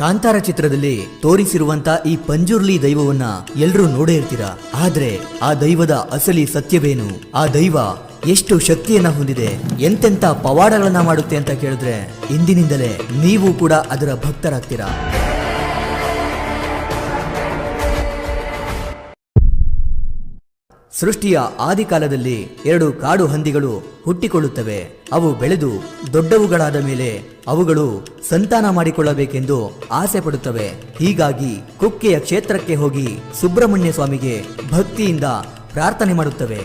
ಕಾಂತಾರ ಚಿತ್ರದಲ್ಲಿ ತೋರಿಸಿರುವಂತ ಈ ಪಂಜುರ್ಲಿ ದೈವವನ್ನ ಎಲ್ರೂ ನೋಡೇ ಇರ್ತೀರಾ. ಆದ್ರೆ ಆ ದೈವದ ಅಸಲಿ ಸತ್ಯವೇನು, ಆ ದೈವ ಎಷ್ಟು ಶಕ್ತಿಯನ್ನ ಹೊಂದಿದೆ, ಎಂತೆಂತ ಪವಾಡಗಳನ್ನ ಮಾಡುತ್ತೆ ಅಂತ ಕೇಳಿದ್ರೆ ಇಂದಿನಿಂದಲೇ ನೀವು ಕೂಡ ಅದರ ಭಕ್ತರಾಗ್ತೀರಾ. ಸೃಷ್ಟಿಯ ಆದಿಕಾಲದಲ್ಲಿ 2 ಕಾಡು ಹಂದಿಗಳು ಹುಟ್ಟಿಕೊಳ್ಳುತ್ತವೆ. ಅವು ಬೆಳೆದು ದೊಡ್ಡವುಗಳಾದ ಮೇಲೆ ಅವುಗಳು ಸಂತಾನ ಮಾಡಿಕೊಳ್ಳಬೇಕೆಂದು ಆಸೆ ಪಡುತ್ತವೆ. ಹೀಗಾಗಿ ಕುಕ್ಕೆಯ ಕ್ಷೇತ್ರಕ್ಕೆ ಹೋಗಿ ಸುಬ್ರಹ್ಮಣ್ಯ ಸ್ವಾಮಿಗೆ ಭಕ್ತಿಯಿಂದ ಪ್ರಾರ್ಥನೆ ಮಾಡುತ್ತವೆ.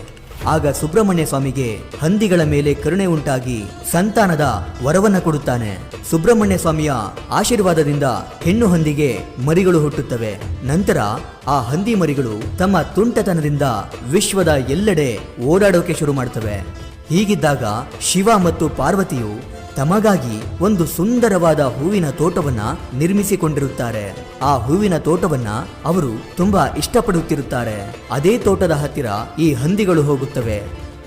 ಆಗ ಸುಬ್ರಹ್ಮಣ್ಯ ಸ್ವಾಮಿಗೆ ಹಂದಿಗಳ ಮೇಲೆ ಕರುಣೆ ಉಂಟಾಗಿ ಸಂತಾನದ ವರವನ್ನ ಕೊಡುತ್ತಾನೆ. ಸುಬ್ರಹ್ಮಣ್ಯ ಸ್ವಾಮಿಯ ಆಶೀರ್ವಾದದಿಂದ ಹೆಣ್ಣು ಹಂದಿಗೆ ಮರಿಗಳು ಹುಟ್ಟುತ್ತವೆ. ನಂತರ ಆ ಹಂದಿ ಮರಿಗಳು ತಮ್ಮ ತುಂಟತನದಿಂದ ವಿಶ್ವದ ಎಲ್ಲೆಡೆ ಓಡಾಡೋಕೆ ಶುರು ಮಾಡ್ತವೆ. ಹೀಗಿದ್ದಾಗ ಶಿವ ಮತ್ತು ಪಾರ್ವತಿಯು ತಮಗಾಗಿ ಒಂದು ಸುಂದರವಾದ ಹೂವಿನ ತೋಟವನ್ನ ನಿರ್ಮಿಸಿಕೊಂಡಿರುತ್ತಾರೆ. ಆ ಹೂವಿನ ತೋಟವನ್ನ ಅವರು ತುಂಬಾ ಇಷ್ಟಪಡುತ್ತಿರುತ್ತಾರೆ. ಅದೇ ತೋಟದ ಹತ್ತಿರ ಈ ಹಂದಿಗಳು ಹೋಗುತ್ತವೆ.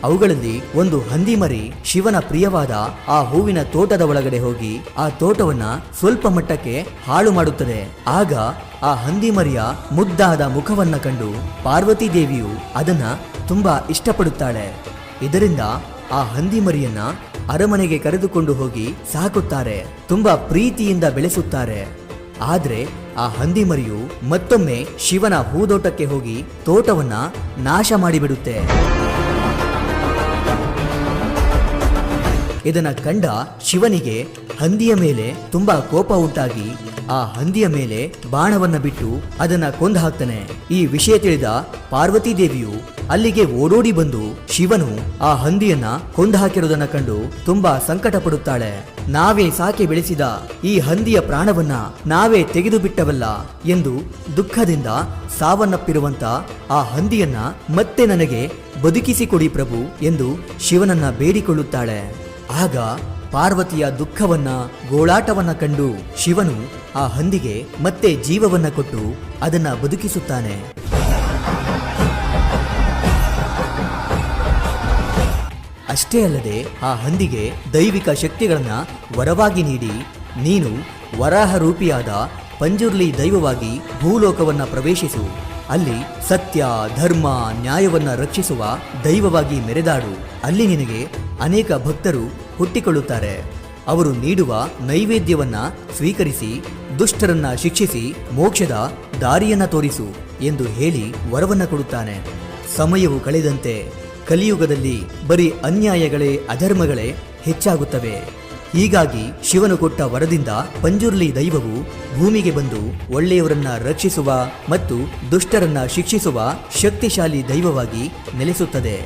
ಅವುಗಳಲ್ಲಿ ಒಂದು ಹಂದಿ ಮರಿ ಶಿವನ ಪ್ರಿಯವಾದ ಆ ಹೂವಿನ ತೋಟದ ಒಳಗಡೆ ಹೋಗಿ ಆ ತೋಟವನ್ನ ಸ್ವಲ್ಪ ಮಟ್ಟಕ್ಕೆ ಹಾಳು ಮಾಡುತ್ತದೆ. ಆಗ ಆ ಹಂದಿ ಮರಿಯ ಮುದ್ದಾದ ಮುಖವನ್ನ ಕಂಡು ಪಾರ್ವತಿ ದೇವಿಯು ಅದನ್ನ ತುಂಬಾ ಇಷ್ಟಪಡುತ್ತಾಳೆ. ಇದರಿಂದ ಆ ಹಂದಿ ಮರಿಯನ್ನ ಅರಮನೆಗೆ ಕರೆದುಕೊಂಡು ಹೋಗಿ ಸಾಕುತ್ತಾರೆ. ತುಂಬಾ ಪ್ರೀತಿಯಿಂದ ಬೆಳೆಸುತ್ತಾರೆ. ಆದ್ರೆ ಆ ಹಂದಿ ಮರಿಯು ಮತ್ತೊಮ್ಮೆ ಶಿವನ ಹೂದೋಟಕ್ಕೆ ಹೋಗಿ ತೋಟವನ್ನ ನಾಶ ಮಾಡಿಬಿಡುತ್ತೆ. ಇದನ್ನ ಕಂಡ ಶಿವನಿಗೆ ಹಂದಿಯ ಮೇಲೆ ತುಂಬಾ ಕೋಪ ಉಂಟಾಗಿ ಆ ಹಂದಿಯ ಮೇಲೆ ಬಾಣವನ್ನ ಬಿಟ್ಟು ಅದನ್ನ ಕೊಂದು ಹಾಕ್ತಾನೆ. ಈ ವಿಷಯ ತಿಳಿದ ಪಾರ್ವತಿ ದೇವಿಯು ಅಲ್ಲಿಗೆ ಓಡೋಡಿ ಬಂದು ಶಿವನು ಆ ಹಂದಿಯನ್ನ ಕೊಂದು ಹಾಕಿರುವುದನ್ನ ಕಂಡು ತುಂಬಾ ಸಂಕಟ ಪಡುತ್ತಾಳೆ. ನಾವೇ ಸಾಕಿ ಬೆಳೆಸಿದ ಈ ಹಂದಿಯ ಪ್ರಾಣವನ್ನ ನಾವೇ ತೆಗೆದು ಬಿಟ್ಟವಲ್ಲ ಎಂದು ದುಃಖದಿಂದ ಸಾವನ್ನಪ್ಪಿರುವಂತ ಆ ಹಂದಿಯನ್ನ ಮತ್ತೆ ನನಗೆ ಬದುಕಿಸಿಕೊಡಿ ಪ್ರಭು ಎಂದು ಶಿವನನ್ನ ಬೇಡಿಕೊಳ್ಳುತ್ತಾಳೆ. ಆಗ ಪಾರ್ವತಿಯ ದುಃಖವನ್ನ ಗೋಳಾಟವನ್ನ ಕಂಡು ಶಿವನು ಆ ಹಂದಿಗೆ ಮತ್ತೆ ಜೀವವನ್ನ ಕೊಟ್ಟು ಅದನ್ನ ಬದುಕಿಸುತ್ತಾನೆ. ಅಷ್ಟೇ ಅಲ್ಲದೆ ಆ ಹಂದಿಗೆ ದೈವಿಕ ಶಕ್ತಿಗಳನ್ನ ವರವಾಗಿ ನೀಡಿ ನೀನು ವರಾಹ ರೂಪಿಯಾದ ಪಂಜುರ್ಲಿ ದೈವವಾಗಿ ಭೂಲೋಕವನ್ನ ಪ್ರವೇಶಿಸು. ಅಲ್ಲಿ ಸತ್ಯ ಧರ್ಮ ನ್ಯಾಯವನ್ನ ರಕ್ಷಿಸುವ ದೈವವಾಗಿ ಮೆರೆದಾಡು. ಅಲ್ಲಿ ನಿನಗೆ ಅನೇಕ ಭಕ್ತರು ಹುಟ್ಟಿಕೊಳ್ಳುತ್ತಾರೆ. ಅವರು ನೀಡುವ ನೈವೇದ್ಯವನ್ನ ಸ್ವೀಕರಿಸಿ ದುಷ್ಟರನ್ನ ಶಿಕ್ಷಿಸಿ ಮೋಕ್ಷದ ದಾರಿಯನ್ನ ತೋರಿಸು ಎಂದು ಹೇಳಿ ವರವನ್ನ ಕೊಡುತ್ತಾನೆ. ಸಮಯವು ಕಳೆದಂತೆ ಕಲಿಯುಗದಲ್ಲಿ ಬರೀ ಅನ್ಯಾಯಗಳೇ ಅಧರ್ಮಗಳೇ ಹೆಚ್ಚಾಗುತ್ತವೆ. ಹೀಗಾಗಿ ಶಿವನು ಕೊಟ್ಟ ವರದಿಂದ ಪಂಜುರ್ಲಿ ದೈವವು ಭೂಮಿಗೆ ಬಂದು ಒಳ್ಳೆಯವರನ್ನ ರಕ್ಷಿಸುವ ಮತ್ತು ದುಷ್ಟರನ್ನ ಶಿಕ್ಷಿಸುವ ಶಕ್ತಿಶಾಲಿ ದೈವವಾಗಿ ನೆಲೆಸುತ್ತದೆ.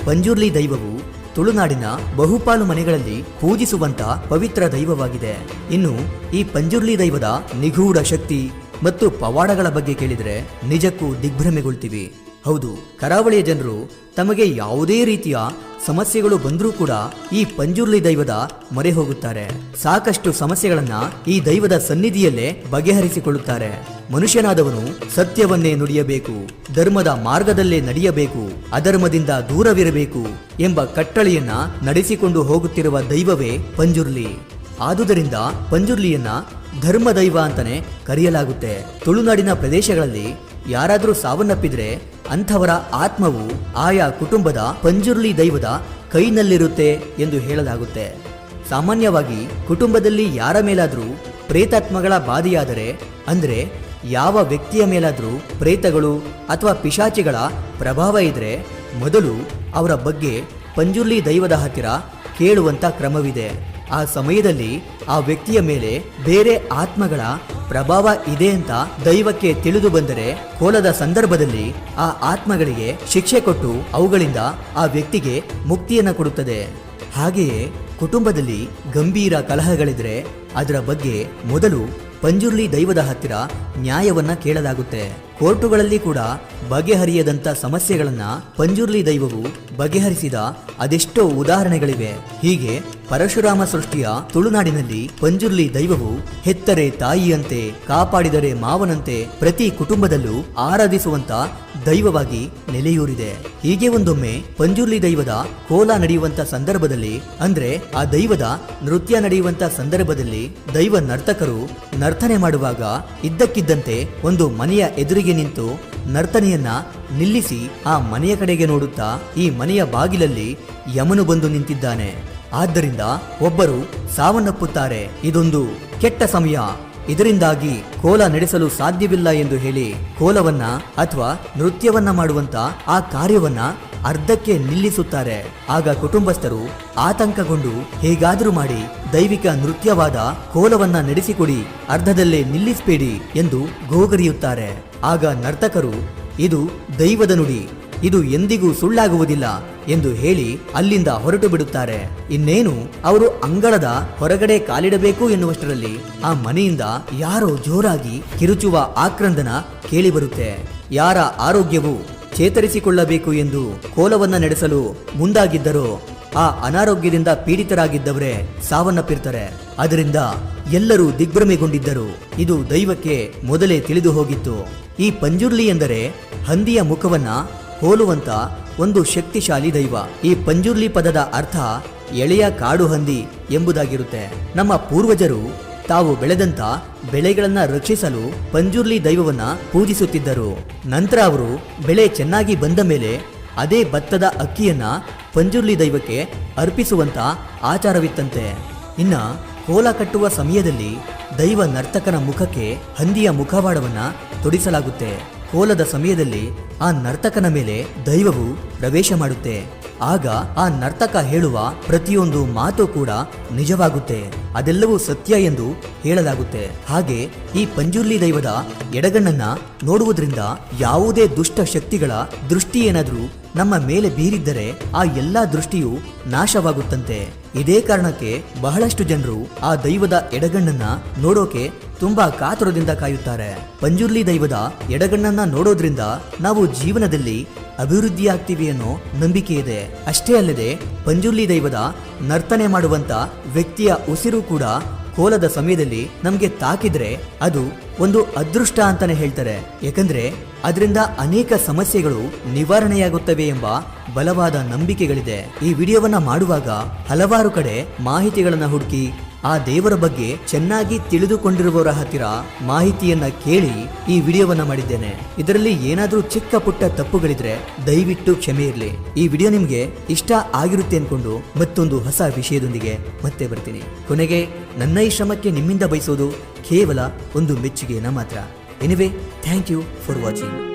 ಪಂಜುರ್ಲಿ ದೈವವು ತುಳುನಾಡಿನ ಬಹುಪಾಲು ಮನೆಗಳಲ್ಲಿ ಪೂಜಿಸುವಂತ ಪವಿತ್ರ ದೈವವಾಗಿದೆ. ಇನ್ನು ಈ ಪಂಜುರ್ಲಿ ದೈವದ ನಿಗೂಢ ಶಕ್ತಿ ಮತ್ತು ಪವಾಡಗಳ ಬಗ್ಗೆ ಕೇಳಿದರೆ ನಿಜಕ್ಕೂ ದಿಗ್ಭ್ರಮೆಗೊಳ್ತೀವಿ. ಹೌದು, ಕರಾವಳಿಯ ಜನರು ತಮಗೆ ಯಾವುದೇ ರೀತಿಯ ಸಮಸ್ಯೆಗಳು ಬಂದರೂ ಕೂಡ ಈ ಪಂಜುರ್ಲಿ ದೈವದ ಮೊರೆ ಹೋಗುತ್ತಾರೆ. ಸಾಕಷ್ಟು ಸಮಸ್ಯೆಗಳನ್ನ ಈ ದೈವದ ಸನ್ನಿಧಿಯಲ್ಲೇ ಬಗೆಹರಿಸಿಕೊಳ್ಳುತ್ತಾರೆ. ಮನುಷ್ಯನಾದವನು ಸತ್ಯವನ್ನೇ ನುಡಿಯಬೇಕು, ಧರ್ಮದ ಮಾರ್ಗದಲ್ಲೇ ನಡೆಯಬೇಕು, ಅಧರ್ಮದಿಂದ ದೂರವಿರಬೇಕು ಎಂಬ ಕಟ್ಟಳೆಯನ್ನ ನಡೆಸಿಕೊಂಡು ಹೋಗುತ್ತಿರುವ ದೈವವೇ ಪಂಜುರ್ಲಿ. ಆದುದರಿಂದ ಪಂಜುರ್ಲಿಯನ್ನ ಧರ್ಮ ದೈವ ಅಂತಾನೆ ಕರೆಯಲಾಗುತ್ತೆ. ತುಳುನಾಡಿನ ಪ್ರದೇಶಗಳಲ್ಲಿ ಯಾರಾದರೂ ಸಾವನ್ನಪ್ಪಿದ್ರೆ ಅಂಥವರ ಆತ್ಮವು ಆಯಾ ಕುಟುಂಬದ ಪಂಜುರ್ಲಿ ದೈವದ ಕೈನಲ್ಲಿರುತ್ತೆ ಎಂದು ಹೇಳಲಾಗುತ್ತೆ. ಸಾಮಾನ್ಯವಾಗಿ ಕುಟುಂಬದಲ್ಲಿ ಯಾರ ಮೇಲಾದರೂ ಪ್ರೇತಾತ್ಮಗಳ ಬಾಧೆಯಾದರೆ, ಅಂದ್ರೆ ಯಾವ ವ್ಯಕ್ತಿಯ ಮೇಲಾದರೂ ಪ್ರೇತಗಳು ಅಥವಾ ಪಿಶಾಚಿಗಳ ಪ್ರಭಾವ ಇದ್ರೆ ಮೊದಲು ಅವರ ಬಗ್ಗೆ ಪಂಜುರ್ಲಿ ದೈವದ ಹತ್ತಿರ ಕೇಳುವಂತ ಕ್ರಮವಿದೆ. ಆ ಸಮಯದಲ್ಲಿ ಆ ವ್ಯಕ್ತಿಯ ಮೇಲೆ ಬೇರೆ ಆತ್ಮಗಳ ಪ್ರಭಾವ ಇದೆ ಅಂತ ದೈವಕ್ಕೆ ತಿಳಿದು ಬಂದರೆ ಕೋಲದ ಸಂದರ್ಭದಲ್ಲಿ ಆ ಆತ್ಮಗಳಿಗೆ ಶಿಕ್ಷೆ ಕೊಟ್ಟು ಅವುಗಳಿಂದ ಆ ವ್ಯಕ್ತಿಗೆ ಮುಕ್ತಿಯನ್ನು ಕೊಡುತ್ತದೆ. ಹಾಗೆಯೇ ಕುಟುಂಬದಲ್ಲಿ ಗಂಭೀರ ಕಲಹಗಳಿದ್ರೆ ಅದರ ಬಗ್ಗೆ ಮೊದಲು ಪಂಜುರ್ಲಿ ದೈವದ ಹತ್ತಿರ ನ್ಯಾಯವನ್ನ ಕೇಳಲಾಗುತ್ತೆ. ಕೋರ್ಟುಗಳಲ್ಲಿ ಕೂಡ ಬಗೆಹರಿಯದಂತ ಸಮಸ್ಯೆಗಳನ್ನ ಪಂಜುರ್ಲಿ ದೈವವು ಬಗೆಹರಿಸಿದ ಅದೆಷ್ಟೋ ಉದಾಹರಣೆಗಳಿವೆ. ಹೀಗೆ ಪರಶುರಾಮ ಸೃಷ್ಟಿಯ ತುಳುನಾಡಿನಲ್ಲಿ ಪಂಜುರ್ಲಿ ದೈವವು ಹೆತ್ತರೆ ತಾಯಿಯಂತೆ ಕಾಪಾಡಿದರೆ ಮಾವನಂತೆ ಪ್ರತಿ ಕುಟುಂಬದಲ್ಲೂ ಆರಾಧಿಸುವಂತ ದೈವವಾಗಿ ನೆಲೆಯೂರಿದೆ. ಹೀಗೆ ಒಂದೊಮ್ಮೆ ಪಂಜುರ್ಲಿ ದೈವದ ಕೋಲ ನಡೆಯುವಂತ ಸಂದರ್ಭದಲ್ಲಿ, ಅಂದ್ರೆ ಆ ದೈವದ ನೃತ್ಯ ನಡೆಯುವಂತ ಸಂದರ್ಭದಲ್ಲಿ ದೈವ ನರ್ತಕರು ನರ್ತನೆ ಮಾಡುವಾಗ ಇದ್ದಕ್ಕಿದ್ದಂತೆ ಒಂದು ಮನೆಯ ಎದುರಿಗೆ ನಿಂತು ನರ್ತನೆಯನ್ನ ನಿಲ್ಲಿಸಿ ಆ ಮನೆಯ ಕಡೆಗೆ ನೋಡುತ್ತಾ ಈ ಮನೆಯ ಬಾಗಿಲಲ್ಲಿ ಯಮನು ಬಂದು ನಿಂತಿದ್ದಾನೆ. ಆದ್ದರಿಂದ ಒಬ್ಬರು ಸಾವನ್ನಪ್ಪುತ್ತಾರೆ. ಇದೊಂದು ಕೆಟ್ಟ ಸಮಯ, ಇದರಿಂದಾಗಿ ಕೋಲ ನಡೆಸಲು ಸಾಧ್ಯವಿಲ್ಲ ಎಂದು ಹೇಳಿ ಕೋಲವನ್ನ ಅಥವಾ ನೃತ್ಯವನ್ನ ಮಾಡುವಂತ ಆ ಕಾರ್ಯವನ್ನ ಅರ್ಧಕ್ಕೆ ನಿಲ್ಲಿಸುತ್ತಾರೆ. ಆಗ ಕುಟುಂಬಸ್ಥರು ಆತಂಕಗೊಂಡು ಹೇಗಾದರೂ ಮಾಡಿ ದೈವಿಕ ನೃತ್ಯವಾದ ಕೋಲವನ್ನ ನಡೆಸಿಕೊಡಿ, ಅರ್ಧದಲ್ಲೇ ನಿಲ್ಲಿಸಬೇಡಿ ಎಂದು ಗೋಗರಿಯುತ್ತಾರೆ. ಆಗ ನರ್ತಕರು ಇದು ದೈವದ ನುಡಿ, ಇದು ಎಂದಿಗೂ ಸುಳ್ಳಾಗುವುದಿಲ್ಲ ಎಂದು ಹೇಳಿ ಅಲ್ಲಿಂದ ಹೊರಟು ಬಿಡುತ್ತಾರೆ. ಇನ್ನೇನು ಅವರು ಅಂಗಳದ ಹೊರಗಡೆ ಕಾಲಿಡಬೇಕು ಎನ್ನುವಷ್ಟರಲ್ಲಿ ಆ ಮನೆಯಿಂದ ಯಾರೋ ಜೋರಾಗಿ ಕಿರುಚುವ ಆಕ್ರಂದನ ಕೇಳಿಬರುತ್ತೆ. ಯಾರ ಆರೋಗ್ಯವು ಚೇತರಿಸಿಕೊಳ್ಳಬೇಕು ಎಂದು ಕೋಲವನ್ನ ನಡೆಸಲು ಮುಂದಾಗಿದ್ದರೋ ಆ ಅನಾರೋಗ್ಯದಿಂದ ಪೀಡಿತರಾಗಿದ್ದವರೇ ಸಾವನ್ನಪ್ಪಿರ್ತಾರೆ. ಅದರಿಂದ ಎಲ್ಲರೂ ದಿಗ್ಭ್ರಮೆಗೊಂಡಿದ್ದರು. ಇದು ದೈವಕ್ಕೆ ಮೊದಲೇ ತಿಳಿದು ಹೋಗಿತ್ತು. ಈ ಪಂಜುರ್ಲಿ ಎಂದರೆ ಹಂದಿಯ ಮುಖವನ್ನ ಹೋಲುವಂತ ಒಂದು ಶಕ್ತಿಶಾಲಿ ದೈವ. ಈ ಪಂಜುರ್ಲಿ ಪದದ ಅರ್ಥ ಎಳೆಯ ಕಾಡು ಹಂದಿ ಎಂಬುದಾಗಿರುತ್ತೆ. ನಮ್ಮ ಪೂರ್ವಜರು ತಾವು ಬೆಳೆದಂತ ಬೆಳೆಗಳನ್ನ ರಕ್ಷಿಸಲು ಪಂಜುರ್ಲಿ ದೈವವನ್ನ ಪೂಜಿಸುತ್ತಿದ್ದರು. ನಂತರ ಅವರು ಬೆಳೆ ಚೆನ್ನಾಗಿ ಬಂದ ಮೇಲೆ ಅದೇ ಭತ್ತದ ಅಕ್ಕಿಯನ್ನ ಪಂಜುರ್ಲಿ ದೈವಕ್ಕೆ ಅರ್ಪಿಸುವಂತ ಆಚಾರವಿತ್ತಂತೆ. ಇನ್ನ ಕೋಲ ಕಟ್ಟುವ ಸಮಯದಲ್ಲಿ ದೈವ ನರ್ತಕನ ಮುಖಕ್ಕೆ ಹಂದಿಯ ಮುಖವಾಡವನ್ನ ತೊಡಿಸಲಾಗುತ್ತೆ. ಕೋಲದ ಸಮಯದಲ್ಲಿ ಆ ನರ್ತಕನ ಮೇಲೆ ದೈವವು ಪ್ರವೇಶ ಮಾಡುತ್ತೆ. ಆಗ ಆ ನರ್ತಕ ಹೇಳುವ ಪ್ರತಿಯೊಂದು ಮಾತು ಕೂಡ ನಿಜವಾಗುತ್ತೆ, ಅದೆಲ್ಲವೂ ಸತ್ಯ ಎಂದು ಹೇಳಲಾಗುತ್ತೆ. ಹಾಗೆ ಈ ಪಂಜುರ್ಲಿ ದೈವದ ಎಡಗಣ್ಣನ್ನ ನೋಡುವುದರಿಂದ ಯಾವುದೇ ದುಷ್ಟ ಶಕ್ತಿಗಳ ದೃಷ್ಟಿ ಏನಾದ್ರೂ ನಮ್ಮ ಮೇಲೆ ಬೀರಿದ್ದರೆ ಆ ಎಲ್ಲಾ ದೃಷ್ಟಿಯು ನಾಶವಾಗುತ್ತಂತೆ. ಇದೇ ಕಾರಣಕ್ಕೆ ಬಹಳಷ್ಟು ಜನರು ಆ ದೈವದ ಎಡಗಣ್ಣನ್ನ ನೋಡೋಕೆ ತುಂಬಾ ಕಾತುರದಿಂದ ಕಾಯುತ್ತಾರೆ. ಪಂಜುರ್ಲಿ ದೈವದ ಎಡಗಣ್ಣನ್ನ ನೋಡೋದ್ರಿಂದ ನಾವು ಜೀವನದಲ್ಲಿ ಅಭಿವೃದ್ಧಿಯಾಗ್ತೀವಿ ಅನ್ನೋ ನಂಬಿಕೆ ಇದೆ. ಅಷ್ಟೇ ಅಲ್ಲದೆ ಪಂಜುರ್ಲಿ ದೈವದ ನರ್ತನೆ ಮಾಡುವಂತ ವ್ಯಕ್ತಿಯ ಉಸಿರು ಕೂಡ ಕೋಲದ ಸಮಯದಲ್ಲಿ ನಮ್ಗೆ ತಾಕಿದ್ರೆ ಅದು ಒಂದು ಅದೃಷ್ಟ ಅಂತಾನೆ ಹೇಳ್ತಾರೆ. ಯಾಕಂದ್ರೆ ಅದರಿಂದ ಅನೇಕ ಸಮಸ್ಯೆಗಳು ನಿವಾರಣೆಯಾಗುತ್ತವೆ ಎಂಬ ಬಲವಾದ ನಂಬಿಕೆಗಳಿದೆ. ಈ ವಿಡಿಯೋವನ್ನ ಮಾಡುವಾಗ ಹಲವಾರು ಕಡೆ ಮಾಹಿತಿಗಳನ್ನ ಹುಡುಕಿ ಆ ದೇವರ ಬಗ್ಗೆ ಚೆನ್ನಾಗಿ ತಿಳಿದುಕೊಂಡಿರುವವರ ಹತ್ತಿರ ಮಾಹಿತಿಯನ್ನ ಕೇಳಿ ಈ ವಿಡಿಯೋವನ್ನ ಮಾಡಿದ್ದೇನೆ. ಇದರಲ್ಲಿ ಏನಾದ್ರೂ ಚಿಕ್ಕ ಪುಟ್ಟ ತಪ್ಪುಗಳಿದ್ರೆ ದಯವಿಟ್ಟು ಕ್ಷಮೆ ಇರಲಿ. ಈ ವಿಡಿಯೋ ನಿಮ್ಗೆ ಇಷ್ಟ ಆಗಿರುತ್ತೆ ಅನ್ಕೊಂಡು ಮತ್ತೊಂದು ಹೊಸ ವಿಷಯದೊಂದಿಗೆ ಮತ್ತೆ ಬರ್ತೀನಿ. ಕೊನೆಗೆ ನನ್ನ ಈ ಶ್ರಮಕ್ಕೆ ನಿಮ್ಮಿಂದ ಬಯಸೋದು ಕೇವಲ ಒಂದು ಮೆಚ್ಚುಗೆಯನ್ನ ಮಾತ್ರ. Anyway, thank you for watching.